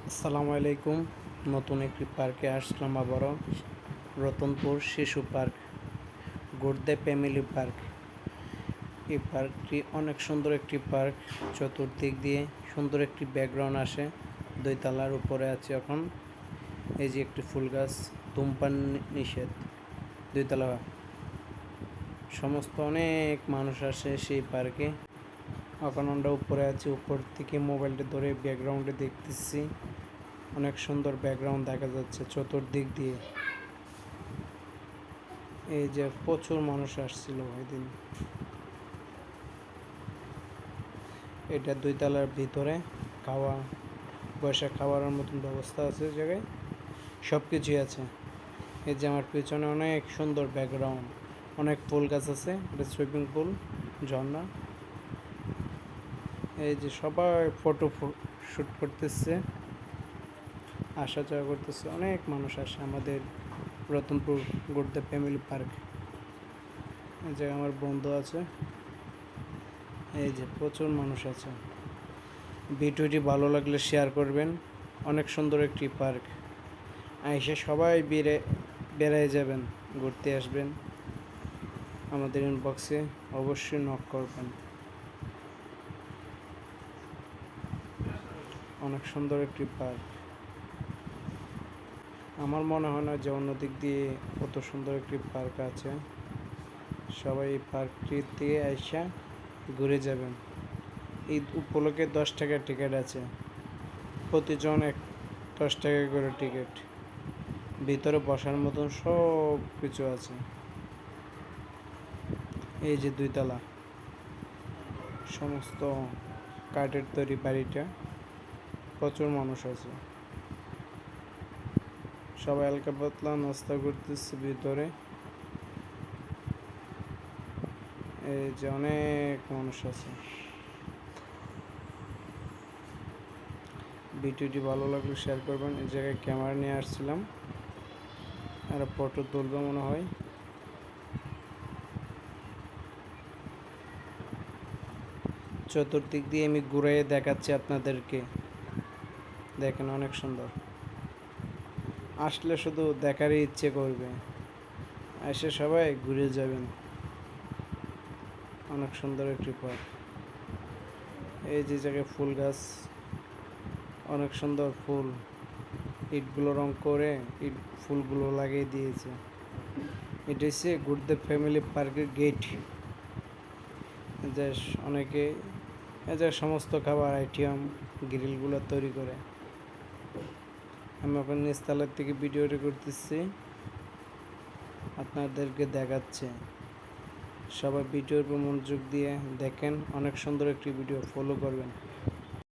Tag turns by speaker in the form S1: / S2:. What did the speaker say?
S1: আসসালামু আলাইকুম। নতুন একটি পার্কে আসলাম আবারও। রতনপুর শিশু পার্ক, গুর্দে ফ্যামিলি পার্ক। এই পার্কটি অনেক সুন্দর একটি পার্ক। চতুর্দিক দিয়ে সুন্দর একটি ব্যাকগ্রাউন্ড আসে। 2 তলার উপরে আছে এখন। এই যে একটি ফুল গাছ, ধূমপান নিষেধ। 2 তলা সমস্ত অনেক মানুষ আসে সেই পার্কে। এখন আমরা উপরে আছি, উপর থেকে মোবাইলটা ধরে ব্যাকগ্রাউন্ডে দেখতেছি। অনেক সুন্দর ব্যাকগ্রাউন্ড দেখা যাচ্ছে চতুর্দিক দিয়ে। এই যে প্রচুর মানুষ আসছিল ওই দিন। এটা 2 তলার ভিতরে খাওয়া বসে খাওয়ার মতন ব্যবস্থা আছে, জায়গায় সব কিছুই আছে। এই যে আমার পিছনে অনেক সুন্দর ব্যাকগ্রাউন্ড, অনেক ফুল গাছ আছে। এটা সুইমিং পুল, ঝর্ণা। এই যে সবাই ফটো শ্যুট করতেছে, আসা যাওয়া করতেছে। অনেক মানুষ আসে আমাদের রতনপুর গুর্দে ফ্যামিলি পার্ক। এই জায়গায় আমার বন্ধু আছে। এই যে প্রচুর মানুষ আছে। ভিডিওটি ভালো লাগলে শেয়ার করবেন। অনেক সুন্দর একটি পার্ক। আইসে সবাই বেড়ায় যাবেন, ঘুরতে আসবেন। আমাদের ইনবক্সে অবশ্যই নক করবেন। অনেক সুন্দর একটি পার্ক। আমার মনে হয় না যে অন্য দিক দিয়ে কত সুন্দর একটি পার্ক আছে। সবাই এই পার্কটির দিয়ে আইসা ঘুরে যাবেন। ঈদ উপলক্ষে 10 টাকার টিকিট আছে, প্রতিজন 10 টাকা করে টিকিট। ভিতরে বসার মতন সব কিছু আছে। এই যে 2 তলা, সমস্ত কাঠের তৈরি বাড়িটা। প্রচুর মানুষ আছে, সবাই হালকা পাতলা নাস্তা করতেছে ভিতরে। এই যে অনেক মানুষ আছে। ভিডিওটি ভালো লাগলে শেয়ার করবেন। এই জায়গায় ক্যামেরা নিয়ে আসছিলাম, আর ফটো তুলবে মনে হয়। চতুর্দিক দিয়ে আমি ঘুরে দেখাচ্ছি আপনাদেরকে। দেখেন অনেক সুন্দর। আসলে শুধু দেখারই ইচ্ছে করবে, এসে সবাই ঘুরে যাবেন। অনেক সুন্দর একটি পার্ক। এই যে জায়গায় ফুল গাছ, অনেক সুন্দর ফুল। ইটগুলো রং করে ইট ফুলগুলো লাগিয়ে দিয়েছে। এটা হচ্ছে গুর্দে ফ্যামিলি পার্কের গেট। যে অনেকে যে সমস্ত খাবার আইটেম গ্রিলগুলো তৈরি করে। আমি এখন নিচতলার থেকে ভিডিওটি করতেছি, আপনাদেরকে দেখাচ্ছে। সবাই ভিডিওর উপর মনোযোগ দিয়ে দেখেন। অনেক সুন্দর একটি ভিডিও, ফলো করবেন।